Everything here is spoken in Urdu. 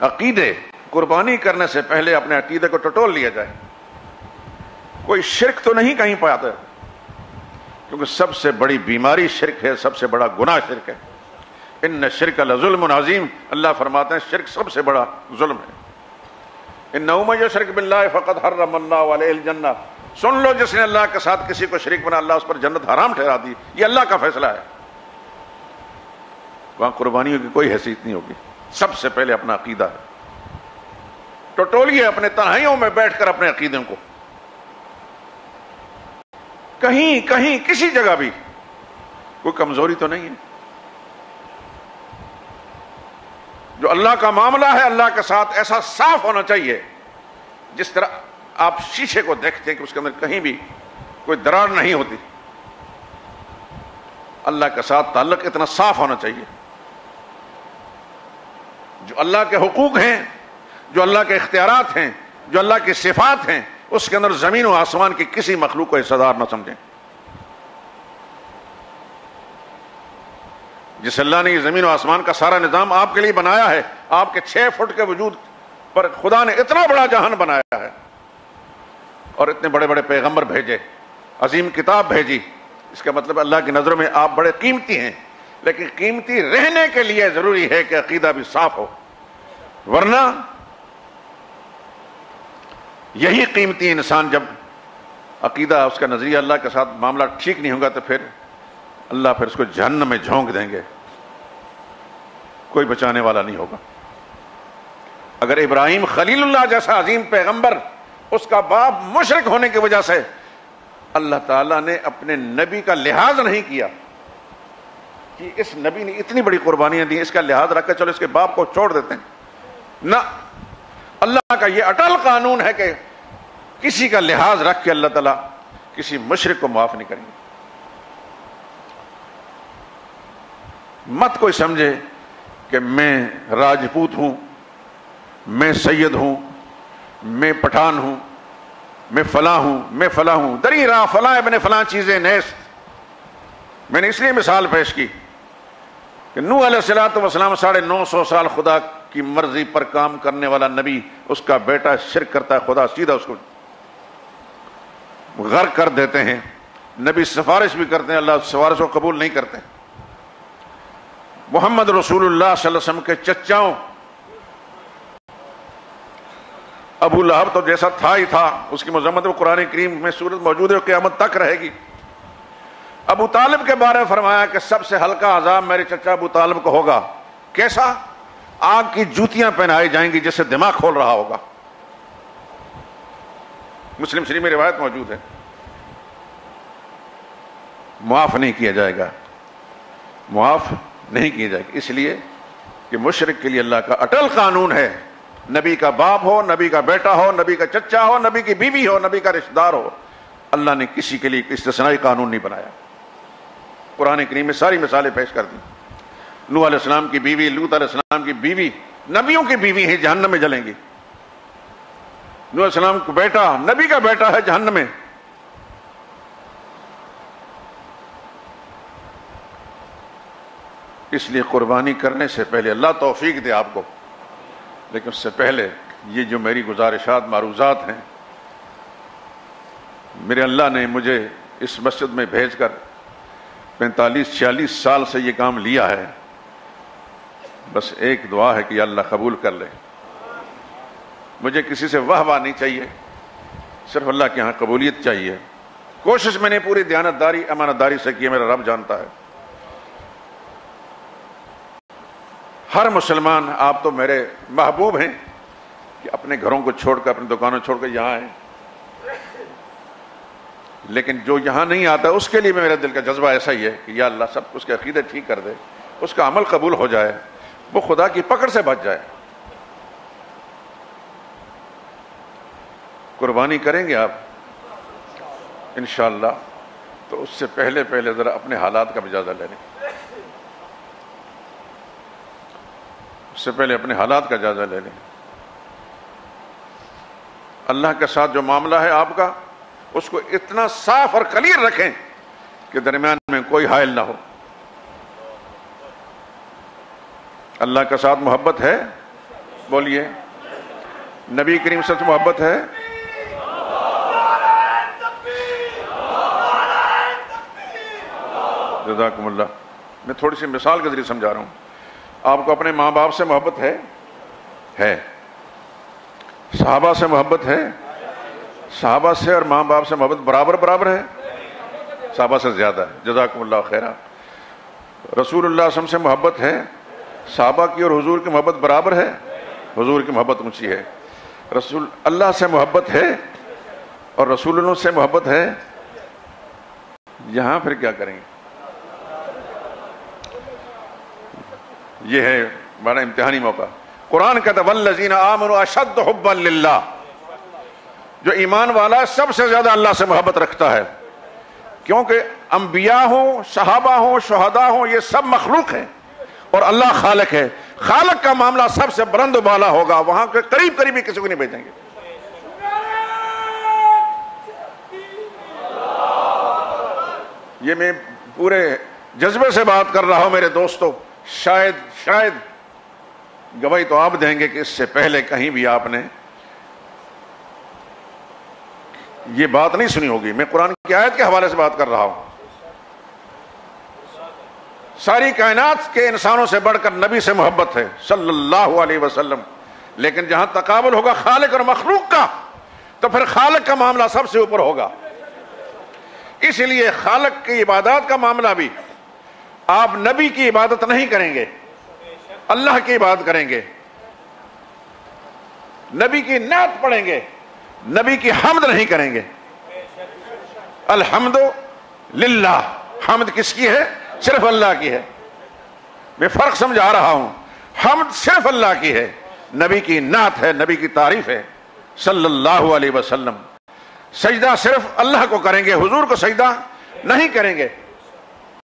عقیدے قربانی کرنے سے پہلے اپنے عقیدے کو ٹٹول لیا جائے. کوئی شرک تو نہیں کہیں پاتا، کیونکہ سب سے بڑی بیماری شرک ہے، سب سے بڑا گناہ شرک ہے. ان الشرک لظلم عظیم، اللہ فرماتے ہیں شرک سب سے بڑا ظلم ہے. انہ من یشرک باللہ فقد حرم اللہ علیہ الجنہ، سن لو جس نے اللہ کے ساتھ کسی کو شریک بنا اللہ اس پر جنت حرام ٹھہرا دی. یہ اللہ کا فیصلہ ہے. وہاں قربانیوں کی کوئی حیثیت نہیں ہوگی. سب سے پہلے اپنا عقیدہ ہے. ٹٹولیے اپنے تنہائیوں میں بیٹھ کر اپنے عقیدوں کو. کہیں کسی جگہ بھی کوئی کمزوری تو نہیں ہے. جو اللہ کا معاملہ ہے اللہ کے ساتھ ایسا صاف ہونا چاہیے جس طرح آپ شیشے کو دیکھتے ہیں کہ اس کے اندر کہیں بھی کوئی دراڑ نہیں ہوتی. اللہ کے ساتھ تعلق اتنا صاف ہونا چاہیے. جو اللہ کے حقوق ہیں، جو اللہ کے اختیارات ہیں، جو اللہ کی صفات ہیں، اس کے اندر زمین و آسمان کی کسی مخلوق کو حصہ دار نہ سمجھیں. جس اللہ نے یہ زمین و آسمان کا سارا نظام آپ کے لیے بنایا ہے، آپ کے 6 فٹ کے وجود پر خدا نے اتنا بڑا جہان بنایا ہے اور اتنے بڑے بڑے پیغمبر بھیجے، عظیم کتاب بھیجی. اس کا مطلب اللہ کی نظروں میں آپ بڑے قیمتی ہیں. لیکن قیمتی رہنے کے لیے ضروری ہے کہ عقیدہ بھی صاف ہو، ورنہ یہی قیمتی انسان جب عقیدہ اس کا نظریہ اللہ کے ساتھ معاملہ ٹھیک نہیں ہوگا تو پھر اللہ پھر اس کو جہنم میں جھونک دیں گے. کوئی بچانے والا نہیں ہوگا. اگر ابراہیم خلیل اللہ جیسا عظیم پیغمبر، اس کا باپ مشرک ہونے کی وجہ سے اللہ تعالیٰ نے اپنے نبی کا لحاظ نہیں کیا کہ اس نبی نے اتنی بڑی قربانیاں دی، اس کا لحاظ رکھ کر چلو اس کے باپ کو چھوڑ دیتے ہیں. نہ، اللہ کا یہ اٹل قانون ہے کہ کسی کا لحاظ رکھ کے اللہ تعالیٰ کسی مشرک کو معاف نہیں کریں گے. مت کوئی سمجھے کہ میں راجپوت ہوں، میں سید ہوں، میں پٹھان ہوں، میں فلاں ہوں، میں فلاں ہوں. دری راہ فلاں ابن فلاں چیزیں نیست. میں نے اس لیے مثال پیش کی کہ نوح علیہ الصلوۃ والسلام 950 سال خدا کی مرضی پر کام کرنے والا نبی، اس کا بیٹا شرک کرتا ہے، خدا سیدھا اس کو غرق کر دیتے ہیں. نبی سفارش بھی کرتے ہیں، اللہ سفارش کو قبول نہیں کرتے. محمد رسول اللہ صلی اللہ علیہ وسلم کے چچاؤں ابو لہب تو جیسا تھا ہی تھا، اس کی مذمت قرآن کریم میں صورت موجود ہے، قیامت تک رہے گی. ابو طالب کے بارے میں فرمایا کہ سب سے ہلکا عذاب میرے چچا ابو طالب کو ہوگا. کیسا؟ آگ کی جوتیاں پہنائی جائیں گی جس سے دماغ کھول رہا ہوگا. مسلم شریف میں روایت موجود ہے. معاف نہیں کیا جائے گا، معاف نہیں کیا جائے گا، اس لیے کہ مشرک کے لیے اللہ کا اٹل قانون ہے. نبی کا باپ ہو، نبی کا بیٹا ہو، نبی کا چچا ہو، نبی کی بیوی ہو، نبی کا رشتہ دار ہو، اللہ نے کسی کے لیے استثنائی قانون نہیں بنایا. قرآن کریم میں ساری مثالیں پیش کر دی. نوح علیہ السلام کی بیوی، لوط علیہ السلام کی بیوی، نبیوں کی بیوی ہیں، جہنم میں جلیں گی. نوح علیہ السلام کا بیٹا نبی کا بیٹا ہے، جہنم میں. اس لیے قربانی کرنے سے پہلے اللہ توفیق دے آپ کو، لیکن اس سے پہلے یہ جو میری گزارشات معروضات ہیں، میرے اللہ نے مجھے اس مسجد میں بھیج کر 45-46 سال سے یہ کام لیا ہے. بس ایک دعا ہے کہ اللہ قبول کر لے. مجھے کسی سے واہ واہ نہیں چاہیے، صرف اللہ کے ہاں قبولیت چاہیے. کوشش میں نے پوری دیانتداری امانتداری سے کی، میرا رب جانتا ہے. ہر مسلمان، آپ تو میرے محبوب ہیں کہ اپنے گھروں کو چھوڑ کر، اپنی دکانوں چھوڑ کر یہاں آئیں، لیکن جو یہاں نہیں آتا اس کے لیے میرے دل کا جذبہ ایسا ہی ہے کہ یا اللہ سب اس کے عقیدے ٹھیک کر دے، اس کا عمل قبول ہو جائے، وہ خدا کی پکڑ سے بچ جائے. قربانی کریں گے آپ انشاءاللہ، تو اس سے پہلے ذرا اپنے حالات کا جائزہ لے لیں. اس سے پہلے اپنے حالات کا جائزہ لے لیں. اللہ کے ساتھ جو معاملہ ہے آپ کا، اس کو اتنا صاف اور کلیر رکھیں کہ درمیان میں کوئی حائل نہ ہو. اللہ کے ساتھ محبت ہے، بولیے نبی کریم صلی اللہ علیہ وسلم سے محبت ہے؟ جزاکم اللہ. میں تھوڑی سی مثال کے ذریعے سمجھا رہا ہوں. آپ کو اپنے ماں باپ سے محبت ہے. صحابہ سے محبت ہے؟ صحابہ سے اور ماں باپ سے محبت برابر ہے؟ صحابہ سے زیادہ ہے. جزاکم اللہ خیرہ. رسول اللہ صلی اللہ علیہ وسلم سے محبت ہے؟ صحابہ کی اور حضور کی محبت برابر ہے؟ حضور کی محبت اونچی ہے. رسول اللہ سے محبت ہے اور رسول اللہ سے محبت ہے. یہاں پھر کیا کریں گے؟ یہ ہے بڑا امتحانی موقع. قرآن کہتا ہے والذین آمنوا اشد حبا للہ. جو ایمان والا سب سے زیادہ اللہ سے محبت رکھتا ہے، کیونکہ انبیاء ہوں، صحابہ ہوں، شہداء ہوں، یہ سب مخلوق ہیں اور اللہ خالق ہے. خالق کا معاملہ سب سے بلند و بالا ہوگا. وہاں کے قریب ہی کسی کو نہیں بھیجیں گے. یہ میں پورے جذبے سے بات کر رہا ہوں میرے دوستو. شاید گواہی تو آپ دیں گے کہ اس سے پہلے کہیں بھی آپ نے یہ بات نہیں سنی ہوگی. میں قرآن کی آیت کے حوالے سے بات کر رہا ہوں. ساری کائنات کے انسانوں سے بڑھ کر نبی سے محبت ہے صلی اللہ علیہ وسلم. لیکن جہاں تقابل ہوگا خالق اور مخلوق کا تو پھر خالق کا معاملہ سب سے اوپر ہوگا. اس لیے خالق کی عبادات کا معاملہ بھی آپ نبی کی عبادت نہیں کریں گے، اللہ کی عبادت کریں گے. نبی کی نعت پڑھیں گے، نبی کی حمد نہیں کریں گے. الحمد للہ. حمد کس کی ہے؟ صرف اللہ کی ہے. میں فرق سمجھا رہا ہوں. حمد صرف اللہ کی ہے، نبی کی نعت ہے، نبی کی تعریف ہے صلی اللہ علیہ وسلم. سجدہ صرف اللہ کو کریں گے، حضور کو سجدہ نہیں کریں گے.